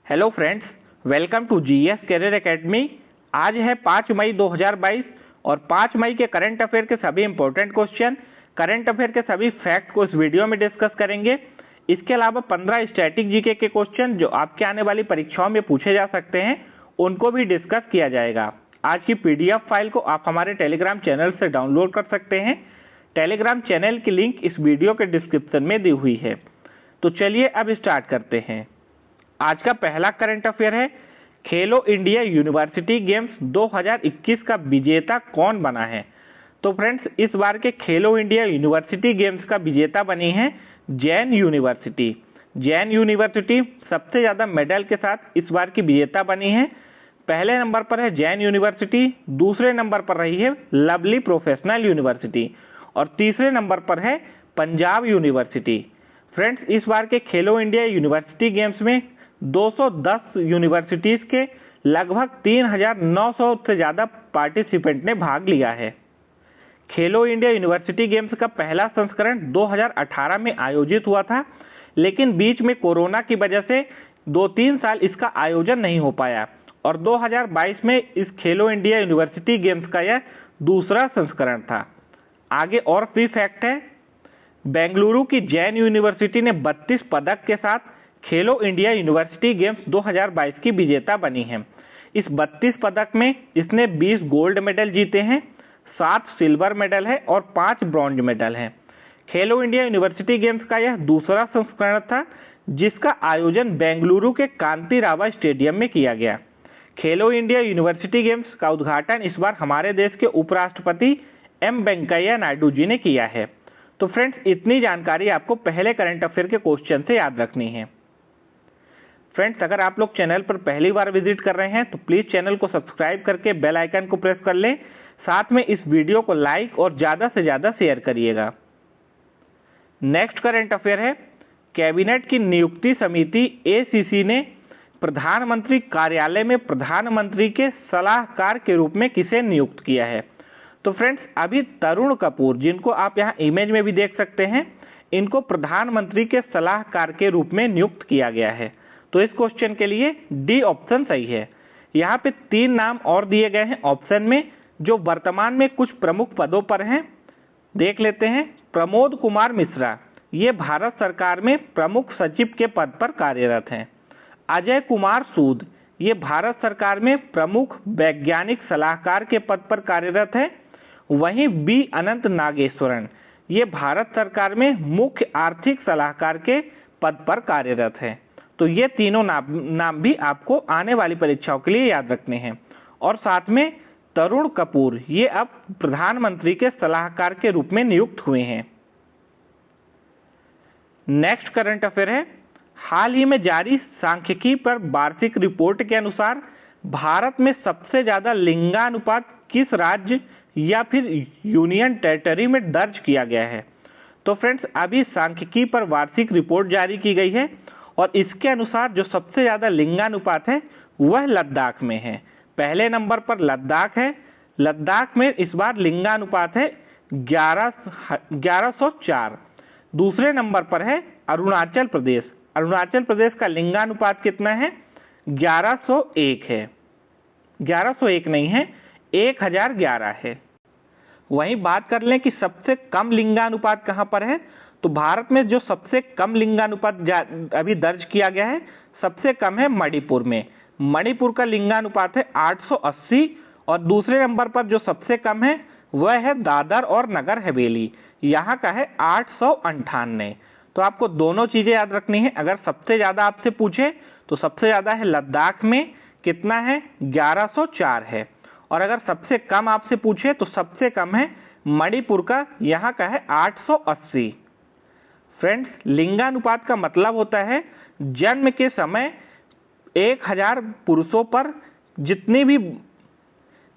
Hello friends, welcome to GS career academy. आज है 5 मई 2022 और 5 मई के करंट अफेयर के सभी इंपॉर्टेंट क्वेश्चन, करंट अफेयर के सभी फैक्ट को इस वीडियो में डिस्कस करेंगे। इसके अलावा 15 स्टैटिक जीके के क्वेश्चन जो आपके आने वाली परीक्षाओं में पूछे जा सकते हैं उनको भी डिस्कस किया जाएगा। आज की पीडीएफ फाइल को आप हमारे टेलीग्राम चैनल से डाउनलोड कर सकते हैं। टेलीग्राम चैनल की लिंक इस वीडियो के डिस्क्रिप्शन में दी हुई है। तो चलिए अब स्टार्ट करते हैं। आज का पहला करंट अफेयर है, खेलो इंडिया यूनिवर्सिटी गेम्स 2021 का विजेता कौन बना है। तो फ्रेंड्स, इस बार के खेलो इंडिया यूनिवर्सिटी गेम्स का विजेता बनी है जैन यूनिवर्सिटी। जैन यूनिवर्सिटी सबसे ज़्यादा मेडल के साथ इस बार की विजेता बनी है। पहले नंबर पर है जैन यूनिवर्सिटी, दूसरे नंबर पर रही है लवली प्रोफेशनल यूनिवर्सिटी और तीसरे नंबर पर है पंजाब यूनिवर्सिटी। फ्रेंड्स, इस बार के खेलो इंडिया यूनिवर्सिटी गेम्स में 210 यूनिवर्सिटीज़ के लगभग 3,900 से ज़्यादा पार्टिसिपेंट ने भाग लिया है। खेलो इंडिया यूनिवर्सिटी गेम्स का पहला संस्करण 2018 में आयोजित हुआ था, लेकिन बीच में कोरोना की वजह से 2-3 साल इसका आयोजन नहीं हो पाया और 2022 में इस खेलो इंडिया यूनिवर्सिटी गेम्स का यह दूसरा संस्करण था। आगे और फ्री फैक्ट है, बेंगलुरु की जैन यूनिवर्सिटी ने 32 पदक के साथ खेलो इंडिया यूनिवर्सिटी गेम्स 2022 की विजेता बनी है। इस 32 पदक में इसने 20 गोल्ड मेडल जीते हैं, 7 सिल्वर मेडल है और 5 ब्रॉन्ज मेडल हैं। खेलो इंडिया यूनिवर्सिटी गेम्स का यह दूसरा संस्करण था जिसका आयोजन बेंगलुरु के कांति रावा स्टेडियम में किया गया। खेलो इंडिया यूनिवर्सिटी गेम्स का उद्घाटन इस बार हमारे देश के उपराष्ट्रपति एम वेंकैया नायडू जी ने किया है। तो फ्रेंड्स, इतनी जानकारी आपको पहले करंट अफेयर के क्वेश्चन से याद रखनी है। फ्रेंड्स, अगर आप लोग चैनल पर पहली बार विजिट कर रहे हैं तो प्लीज़ चैनल को सब्सक्राइब करके बेल आइकन को प्रेस कर लें। साथ में इस वीडियो को लाइक और ज़्यादा से ज़्यादा शेयर करिएगा। नेक्स्ट करंट अफेयर है, कैबिनेट की नियुक्ति समिति एसीसी ने प्रधानमंत्री कार्यालय में प्रधानमंत्री के सलाहकार के रूप में किसे नियुक्त किया है। तो फ्रेंड्स, अभी तरुण कपूर, जिनको आप यहाँ इमेज में भी देख सकते हैं, इनको प्रधानमंत्री के सलाहकार के रूप में नियुक्त किया गया है। तो इस क्वेश्चन के लिए डी ऑप्शन सही है। यहाँ पे 3 नाम और दिए गए हैं ऑप्शन में जो वर्तमान में कुछ प्रमुख पदों पर हैं। देख लेते हैं। प्रमोद कुमार मिश्रा, ये भारत सरकार में प्रमुख सचिव के पद पर कार्यरत हैं। अजय कुमार सूद, ये भारत सरकार में प्रमुख वैज्ञानिक सलाहकार के पद पर कार्यरत है। वहीं बी अनंत नागेश्वरन, ये भारत सरकार में मुख्य आर्थिक सलाहकार के पद पर कार्यरत है। तो ये तीनों नाम भी आपको आने वाली परीक्षाओं के लिए याद रखने हैं। और साथ में तरुण कपूर, ये अब प्रधानमंत्री के सलाहकार के रूप में नियुक्त हुए हैं। नेक्स्ट करंट अफेयर है, हाल ही में जारी सांख्यिकी पर वार्षिक रिपोर्ट के अनुसार भारत में सबसे ज्यादा लिंगानुपात किस राज्य या फिर यूनियन टेरिटरी में दर्ज किया गया है। तो फ्रेंड्स, अभी सांख्यिकी पर वार्षिक रिपोर्ट जारी की गई है और इसके अनुसार जो सबसे ज़्यादा लिंगानुपात है वह लद्दाख में है। पहले नंबर पर लद्दाख है। लद्दाख में इस बार लिंगानुपात है 1104। दूसरे नंबर पर है अरुणाचल प्रदेश। अरुणाचल प्रदेश का लिंगानुपात कितना है? 1101 है। 1101 नहीं है, 1011 है। वहीं बात कर लें कि सबसे कम लिंगानुपात कहाँ पर है, तो भारत में जो सबसे कम लिंगानुपात अभी दर्ज किया गया है, सबसे कम है मणिपुर में। मणिपुर का लिंगानुपात है 880 और दूसरे नंबर पर जो सबसे कम है वह है दादर और नगर हवेली, यहाँ का है 898। तो आपको दोनों चीज़ें याद रखनी है। अगर सबसे ज़्यादा आपसे पूछे तो सबसे ज़्यादा है लद्दाख में, कितना है? 1104 है। और अगर सबसे कम आपसे पूछे तो सबसे कम है मणिपुर का, यहाँ का है 880। फ्रेंड्स, लिंगानुपात का मतलब होता है जन्म के समय 1000 पुरुषों पर जितनी भी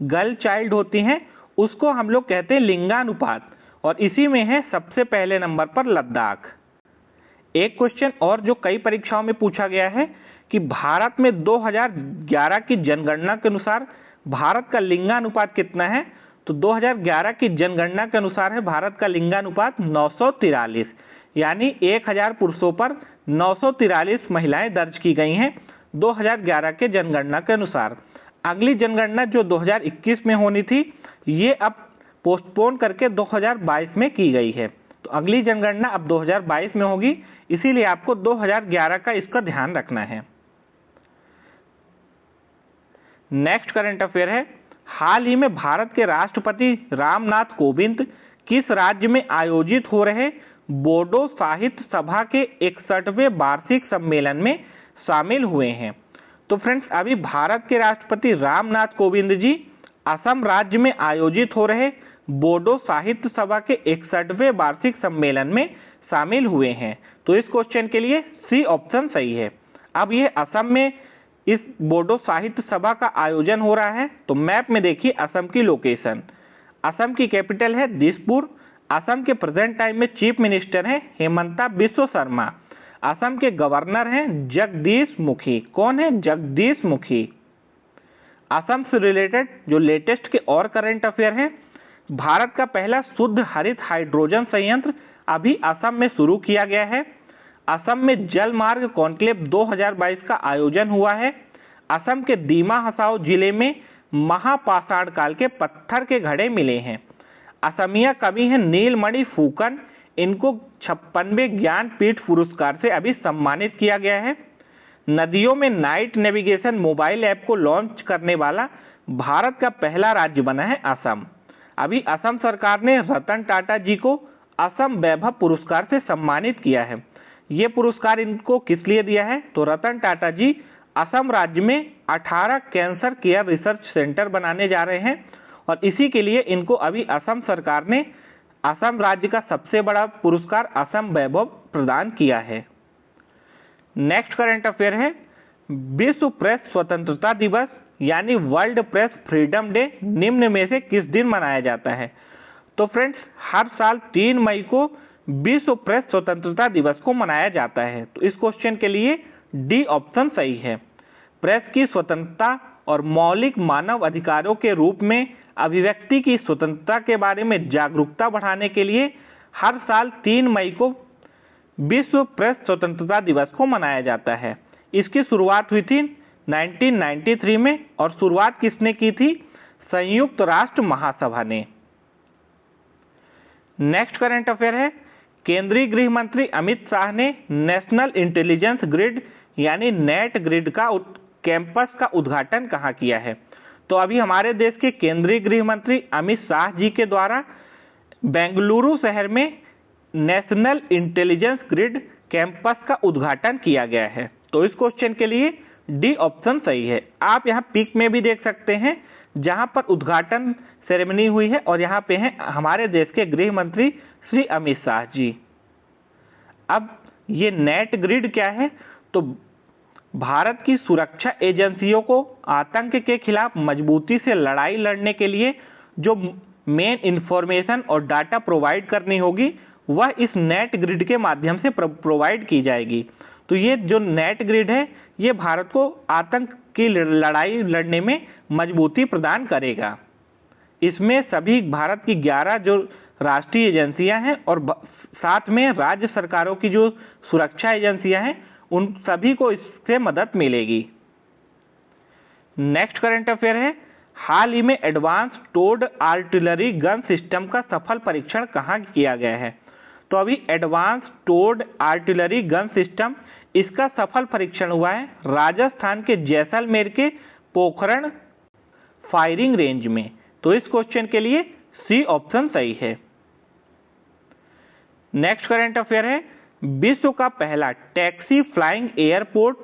गर्ल चाइल्ड होती हैं उसको हम लोग कहते हैं लिंगानुपात, और इसी में है सबसे पहले नंबर पर लद्दाख। एक क्वेश्चन और जो कई परीक्षाओं में पूछा गया है कि भारत में 2011 की जनगणना के अनुसार भारत का लिंगानुपात कितना है। तो 2011 की जनगणना के अनुसार है भारत का लिंगानुपात 943, यानी 1000 पुरुषों पर 943 महिलाएं दर्ज की गई हैं। 2011 के जनगणना के अनुसार। अगली जनगणना जो 2021 में होनी थी, ये अब पोस्टपोन करके 2022 में की गई है। तो अगली जनगणना अब 2022 में होगी, इसीलिए आपको 2011 का इसका ध्यान रखना है। नेक्स्ट करंट अफेयर है, हाल ही में भारत के राष्ट्रपति रामनाथ कोविंद किस राज्य में आयोजित हो रहे बोडो साहित्य सभा के 61वें वार्षिक सम्मेलन में शामिल हुए हैं? तो फ्रेंड्स, अभी भारत के राष्ट्रपति रामनाथ कोविंद जी असम राज्य में आयोजित हो रहे बोडो साहित्य सभा के 61वें वार्षिक सम्मेलन में शामिल हुए हैं। तो इस क्वेश्चन के लिए सी ऑप्शन सही है। अब ये असम में इस बोडो साहित्य सभा का आयोजन हो रहा है। तो मैप में देखिए असम की लोकेशन। असम की कैपिटल है दिसपुर। असम के प्रेजेंट टाइम में चीफ मिनिस्टर हैं हेमंता बिस्वा शर्मा। असम के गवर्नर हैं जगदीश मुखी। कौन है? जगदीश मुखी। असम से रिलेटेड जो लेटेस्ट के और करंट अफेयर हैं, भारत का पहला शुद्ध हरित हाइड्रोजन संयंत्र अभी असम में शुरू किया गया है। असम में जल मार्ग कॉन्क्लेव 2022 का आयोजन हुआ है। असम के दीमा हसाओ जिले में महापाषाण काल के पत्थर के घड़े मिले हैं। असमिया कवि हैं नीलमणि फुकन। इनको 56वें ज्ञानपीठ पुरस्कार से अभी सम्मानित किया गया है। नदियों में नाइट नेविगेशन मोबाइल ऐप को लॉन्च करने वाला भारत का पहला राज्य बना है असम। अभी असम सरकार ने रतन टाटा जी को असम वैभव पुरस्कार से सम्मानित किया है। ये पुरस्कार इनको किस लिए दिया है? तो रतन टाटा जी असम राज्य में 18 कैंसर केयर रिसर्च सेंटर बनाने जा रहे हैं और इसी के लिए इनको अभी असम सरकार ने असम राज्य का सबसे बड़ा पुरस्कार असम वैभव प्रदान किया है। नेक्स्ट करंट अफेयर है, विश्व प्रेस स्वतंत्रता दिवस यानी वर्ल्ड प्रेस फ्रीडम डे निम्न में से किस दिन मनाया जाता है? तो फ्रेंड्स, हर साल 3 मई को विश्व प्रेस स्वतंत्रता दिवस को मनाया जाता है। तो इस क्वेश्चन के लिए डी ऑप्शन सही है। प्रेस की स्वतंत्रता और मौलिक मानव अधिकारों के रूप में अभिव्यक्ति की स्वतंत्रता के बारे में जागरूकता बढ़ाने के लिए हर साल 3 मई को विश्व प्रेस स्वतंत्रता दिवस को मनाया जाता है। इसकी शुरुआत हुई थी 1993 में और शुरुआत किसने की थी? संयुक्त राष्ट्र महासभा ने। नेक्स्ट करंट अफेयर है, केंद्रीय गृह मंत्री अमित शाह ने नेशनल इंटेलिजेंस ग्रिड यानी नेट ग्रिड का कैंपस का उद्घाटन कहाँ किया है? तो अभी हमारे देश के केंद्रीय गृह मंत्री अमित शाह जी के द्वारा बेंगलुरु शहर में नेशनल इंटेलिजेंस ग्रिड कैंपस का उद्घाटन किया गया है। तो इस क्वेश्चन के लिए डी ऑप्शन सही है। आप यहाँ पिक में भी देख सकते हैं जहाँ पर उद्घाटन सेरेमनी हुई है और यहाँ पे हैं हमारे देश के गृह मंत्री श्री अमित शाह जी। अब ये नेट ग्रिड क्या है? तो भारत की सुरक्षा एजेंसियों को आतंक के खिलाफ मजबूती से लड़ाई लड़ने के लिए जो मेन इंफॉर्मेशन और डाटा प्रोवाइड करनी होगी वह इस नेट ग्रिड के माध्यम से प्रोवाइड की जाएगी। तो ये जो नेट ग्रिड है ये भारत को आतंक की लड़ाई लड़ने में मजबूती प्रदान करेगा। इसमें सभी भारत की 11 जो राष्ट्रीय एजेंसियां हैं और साथ में राज्य सरकारों की जो सुरक्षा एजेंसियां हैं उन सभी को इससे मदद मिलेगी। नेक्स्ट करंट अफेयर है, हाल ही में advance towed artillery gun system का सफल परीक्षण कहाँ किया गया है? तो अभी advance towed artillery gun system इसका सफल परीक्षण हुआ है राजस्थान के जैसलमेर के पोखरण फायरिंग रेंज में। तो इस क्वेश्चन के लिए सी ऑप्शन सही है। नेक्स्ट करंट अफेयर है, विश्व का पहला taxi flying airport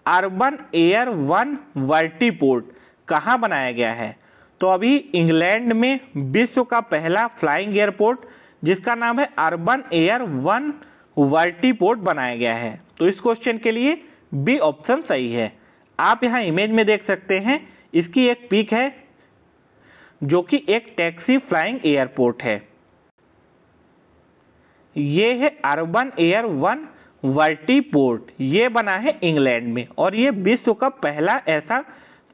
urban air 1 वर्टीपोर्ट कहाँ बनाया गया है? तो अभी इंग्लैंड में विश्व का पहला फ्लाइंग एयरपोर्ट जिसका नाम है अर्बन एयर 1 वर्टीपोर्ट बनाया गया है। तो इस क्वेश्चन के लिए बी ऑप्शन सही है। आप यहाँ इमेज में देख सकते हैं इसकी एक पिक है जो कि एक टैक्सी फ्लाइंग एयरपोर्ट है। ये है अर्बन एयर 1 वर्टीपोर्ट, ये बना है इंग्लैंड में और ये विश्व का पहला ऐसा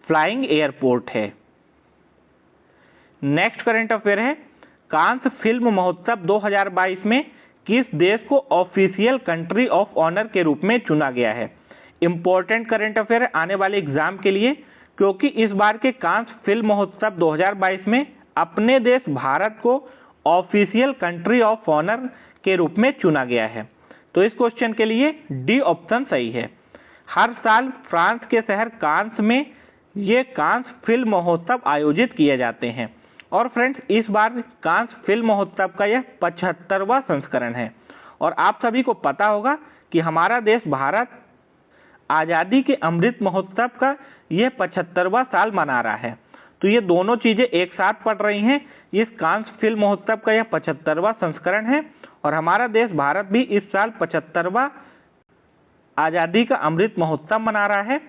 फ्लाइंग एयरपोर्ट है। नेक्स्ट करंट अफेयर है, कांस फिल्म महोत्सव 2022 में किस देश को ऑफिशियल कंट्री ऑफ ऑनर के रूप में चुना गया है? इम्पोर्टेंट करंट अफेयर आने वाले एग्जाम के लिए, क्योंकि इस बार के कांस फिल्म महोत्सव 2022 में अपने देश भारत को ऑफिशियल कंट्री ऑफ ऑनर के रूप में चुना गया है। तो इस क्वेश्चन के लिए डी ऑप्शन सही है। हर साल फ्रांस के शहर कांस में ये कांस फिल्म महोत्सव आयोजित किए जाते हैं। और फ्रेंड्स, इस बार कांस फिल्म महोत्सव का यह 75वां संस्करण है। और आप सभी को पता होगा कि हमारा देश भारत आज़ादी के अमृत महोत्सव का यह 75वां साल मना रहा है। तो ये दोनों चीज़ें एक साथ पड़ रही हैं। इस कांस फिल्म महोत्सव का यह 75वां संस्करण है और हमारा देश भारत भी इस साल 75वां आज़ादी का अमृत महोत्सव मना रहा है।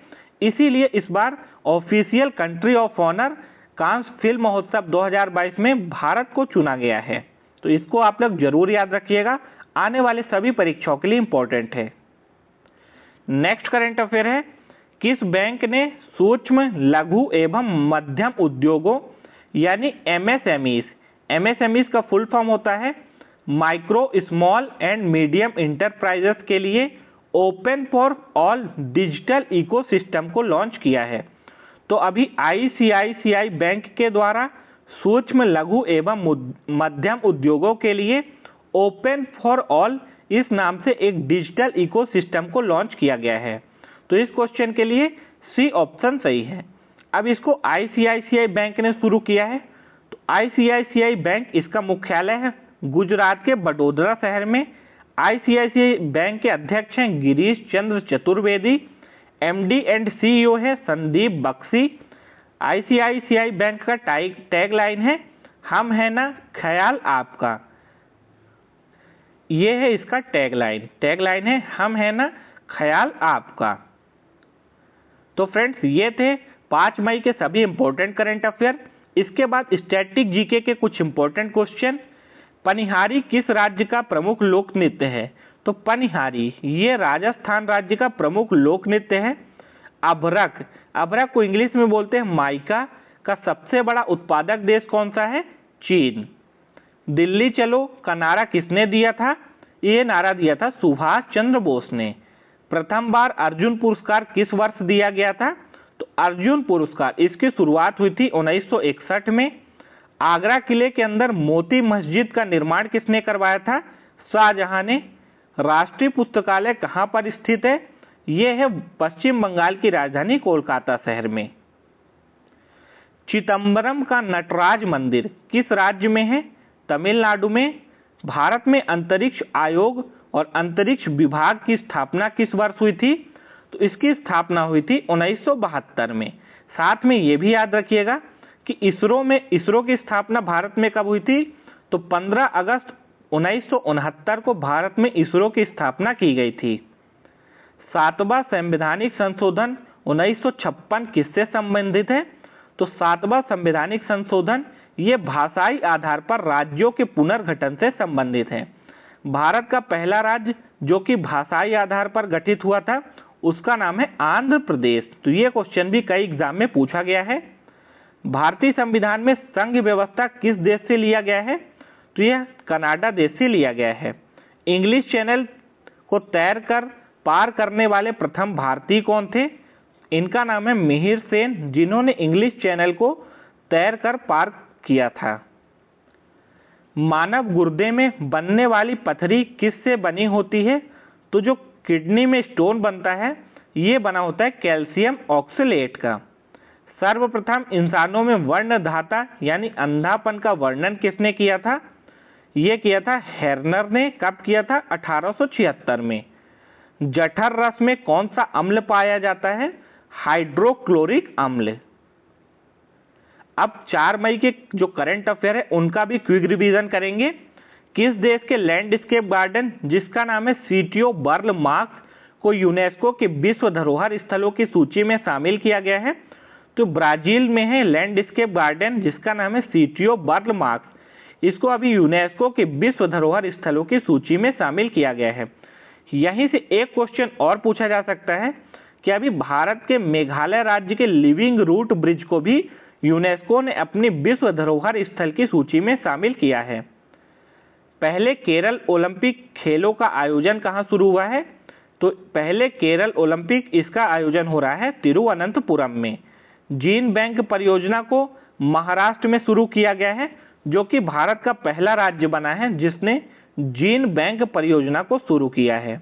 इसीलिए इस बार official country of honour Cannes film महोत्सव 2022 में भारत को चुना गया है। तो इसको आप लोग जरूर याद रखिएगा, आने वाले सभी परीक्षाओं के लिए इंपॉर्टेंट है। नेक्स्ट करंट अफेयर है, किस बैंक ने सूक्ष्म लघु एवं मध्यम उद्योगों यानी एमएसएमईज का फुल फॉर्म होता है micro small and medium enterprises के लिए open for all digital ecosystem को लॉन्च किया है। तो अभी आईसीआईसीआई बैंक के द्वारा सूक्ष्म लघु एवं मध्यम उद्योगों के लिए ओपन फॉर ऑल इस नाम से एक डिजिटल इकोसिस्टम को लॉन्च किया गया है। तो इस क्वेश्चन के लिए सी ऑप्शन सही है। अब इसको आईसीआईसीआई बैंक ने शुरू किया है। तो आईसीआईसीआई बैंक, इसका मुख्यालय है गुजरात के बड़ोदरा शहर में। आईसीआईसीआई बैंक के अध्यक्ष हैं Girish Chandra Chaturvedi. MD and CEO है संदीप बख्शी। आईसीआईसीआई बैंक का टैगलाइन है हम है ना ख्याल आपका। ये है इसका टैगलाइन है हम है ना ख्याल आपका। तो फ्रेंड्स, ये थे 5 मई के सभी इंपॉर्टेंट करंट अफेयर। इसके बाद स्टैटिक जीके के कुछ इंपॉर्टेंट क्वेश्चन। पनिहारी किस राज्य का प्रमुख लोक नृत्य है? तो पनिहारी ये राजस्थान राज्य का प्रमुख लोक नृत्य है। अभ्रक को इंग्लिश में बोलते हैं माइका का सबसे बड़ा उत्पादक देश कौन सा है? चीन। दिल्ली चलो का नारा किसने दिया था? ये नारा दिया था सुभाष चंद्र बोस ने। प्रथम बार अर्जुन पुरस्कार किस वर्ष दिया गया था? तो अर्जुन पुरस्कार इसकी शुरुआत हुई थी 1961 में। आगरा किले के अंदर मोती मस्जिद का निर्माण किसने करवाया था? शाहजहां ने। राष्ट्रीय पुस्तकालय कहां पर स्थित है? यह है पश्चिम बंगाल की राजधानी कोलकाता शहर में। चिदम्बरम का नटराज मंदिर किस राज्य में है? तमिलनाडु में। भारत में अंतरिक्ष आयोग और अंतरिक्ष विभाग की स्थापना किस वर्ष हुई थी? तो इसकी स्थापना हुई थी 1972 में। साथ में ये भी याद रखिएगा कि इसरो की स्थापना भारत में कब हुई थी? तो 15 अगस्त 1969 को भारत में इसरो की स्थापना की गई थी। 7वां संवैधानिक संशोधन 1956 किससे संबंधित है? तो 7वां संवैधानिक संशोधन ये भाषाई आधार पर राज्यों के पुनर्गठन से संबंधित है। भारत का पहला राज्य जो कि भाषाई आधार पर गठित हुआ था उसका नाम है आंध्र प्रदेश। तो ये क्वेश्चन भी कई एग्जाम में पूछा गया है। भारतीय संविधान में संघ व्यवस्था किस देश से लिया गया है? तो यह कनाडा देश से लिया गया है। इंग्लिश चैनल को तैरकर पार करने वाले प्रथम भारतीय कौन थे? इनका नाम है मिहिर सेन, जिन्होंने इंग्लिश चैनल को तैरकर पार किया था। मानव गुर्दे में बनने वाली पथरी किससे बनी होती है? तो जो किडनी में स्टोन बनता है ये बना होता है कैल्शियम ऑक्सलेट का। सर्वप्रथम इंसानों में वर्णधाता यानी अंधापन का वर्णन किसने किया था? ये किया था हेर्नर ने। कब किया था? 1876 में। जठर रस में कौन सा अम्ल पाया जाता है? हाइड्रोक्लोरिक अम्ल। अब 4 मई के जो करंट अफेयर है उनका भी क्विक रिवीजन करेंगे। किस देश के लैंडस्केप गार्डन जिसका नाम है सिटी ऑफ बर्ल मार्क्स को यूनेस्को के विश्व धरोहर स्थलों की सूची में शामिल किया गया है? तो ब्राजील में है लैंडस्केप गार्डन जिसका नाम है सिटी ऑफ बर्ल मार्क्स। इसको अभी यूनेस्को के विश्व धरोहर स्थलों की सूची में शामिल किया गया है। यहीं से एक क्वेश्चन और पूछा जा सकता है कि अभी भारत के मेघालय राज्य के लिविंग रूट ब्रिज को भी यूनेस्को ने अपनी विश्व धरोहर स्थल की सूची में शामिल किया है। पहले केरल ओलंपिक खेलों का आयोजन कहां शुरू हुआ है? तो पहले केरल ओलंपिक इसका आयोजन हो रहा है तिरुवनंतपुरम में। जीन बैंक परियोजना को महाराष्ट्र में शुरू किया गया है, जो कि भारत का पहला राज्य बना है जिसने जीन बैंक परियोजना को शुरू किया है।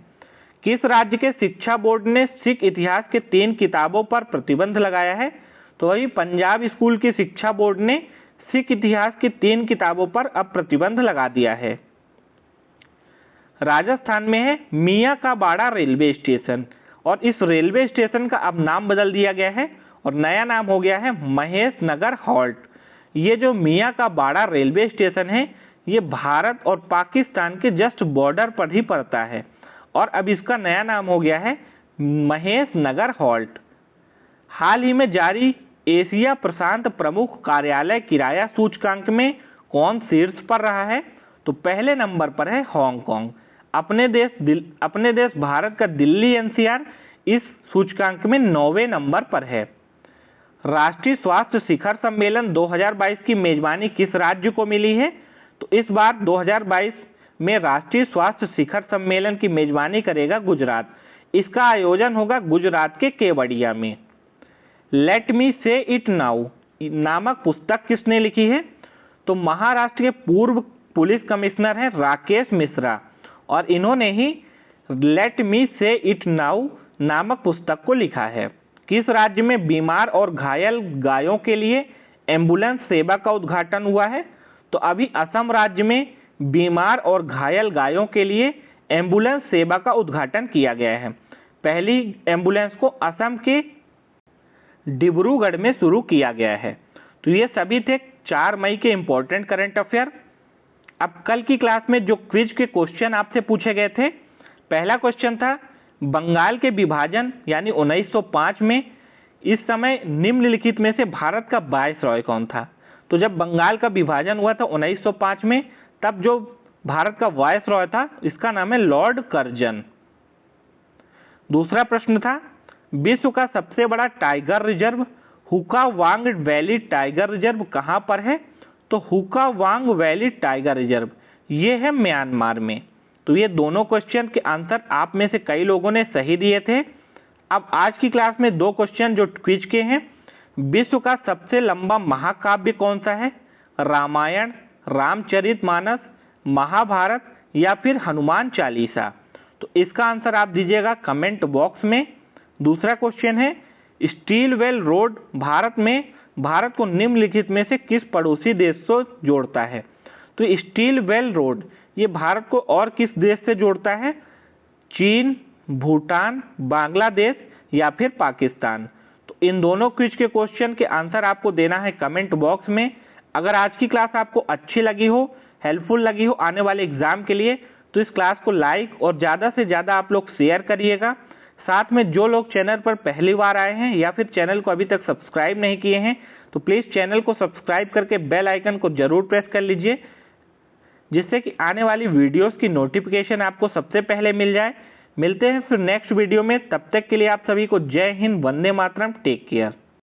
किस राज्य के शिक्षा बोर्ड ने सिख इतिहास के 3 किताबों पर प्रतिबंध लगाया है? तो वही पंजाब स्कूल की शिक्षा बोर्ड ने सिख इतिहास की 3 किताबों पर अब प्रतिबंध लगा दिया है। राजस्थान में है मियां का बाड़ा रेलवे स्टेशन, और इस रेलवे स्टेशन का अब नाम बदल दिया गया है और नया नाम हो गया है महेश नगर हॉल्ट। ये जो मियां का बाड़ा रेलवे स्टेशन है, ये भारत और पाकिस्तान के जस्ट बॉर्डर पर ही पड़ता है और अब इसका नया नाम हो गया है महेश नगर हॉल्ट। हाल ही में जारी एशिया प्रशांत प्रमुख कार्यालय किराया सूचकांक में कौन शीर्ष पर रहा है? तो पहले नंबर पर है हांगकांग। अपने देश भारत का दिल्ली एनसीआर इस सूचकांक में 9वें नंबर पर है। राष्ट्रीय स्वास्थ्य शिखर सम्मेलन 2022 की मेजबानी किस राज्य को मिली है? तो इस बार 2022 में राष्ट्रीय स्वास्थ्य शिखर सम्मेलन की मेजबानी करेगा गुजरात। इसका आयोजन होगा गुजरात के केवड़िया में। लेट मी से इट नाउ नामक पुस्तक किसने लिखी है? तो महाराष्ट्र के पूर्व पुलिस कमिश्नर हैं राकेश मिश्रा, और इन्होंने ही लेट मी से इट नाउ नामक पुस्तक को लिखा है। किस राज्य में बीमार और घायल गायों के लिए एम्बुलेंस सेवा का उद्घाटन हुआ है? तो अभी असम राज्य में बीमार और घायल गायों के लिए एम्बुलेंस सेवा का उद्घाटन किया गया है। पहली एम्बुलेंस को असम के डिब्रूगढ़ में शुरू किया गया है। तो ये सभी थे 4 मई के इंपॉर्टेंट करंट अफेयर। अब कल की क्लास में जो क्विज के क्वेश्चन आपसे पूछे गए थे, पहला क्वेश्चन था बंगाल के विभाजन यानी 1905 में इस समय निम्नलिखित में से भारत का वायसरॉय कौन था? तो जब बंगाल का विभाजन हुआ था 1905 में, तब जो भारत का वायसरॉय था इसका नाम है लॉर्ड कर्जन। दूसरा प्रश्न था विश्व का सबसे बड़ा टाइगर रिजर्व हुका वांग वैली टाइगर रिजर्व कहां पर है? तो हुका वांग वैली टाइगर रिजर्व ये है म्यांमार में। तो ये दोनों क्वेश्चन के आंसर आप में से कई लोगों ने सही दिए थे। अब आज की क्लास में 2 क्वेश्चन जो क्विज के हैं, विश्व का सबसे लंबा महाकाव्य कौन सा है? रामायण, रामचरितमानस, महाभारत या फिर हनुमान चालीसा? तो इसका आंसर आप दीजिएगा कमेंट बॉक्स में। दूसरा क्वेश्चन है स्टील वेल रोड भारत को निम्नलिखित में से किस पड़ोसी देश से जोड़ता है? तो स्टील वेल रोड ये भारत को और किस देश से जोड़ता है? चीन, भूटान, बांग्लादेश या फिर पाकिस्तान? तो इन दोनों क्विज के क्वेश्चन के आंसर आपको देना है कमेंट बॉक्स में। अगर आज की क्लास आपको अच्छी लगी हो, हेल्पफुल लगी हो आने वाले एग्जाम के लिए, तो इस क्लास को लाइक और ज़्यादा से ज़्यादा आप लोग शेयर करिएगा। साथ में जो लोग चैनल पर पहली बार आए हैं या फिर चैनल को अभी तक सब्सक्राइब नहीं किए हैं, तो प्लीज़ चैनल को सब्सक्राइब करके बेल आइकन को जरूर प्रेस कर लीजिए, जिससे कि आने वाली वीडियोस की नोटिफिकेशन आपको सबसे पहले मिल जाए। मिलते हैं फिर नेक्स्ट वीडियो में, तब तक के लिए आप सभी को जय हिंद, वंदे मातरम, टेक केयर।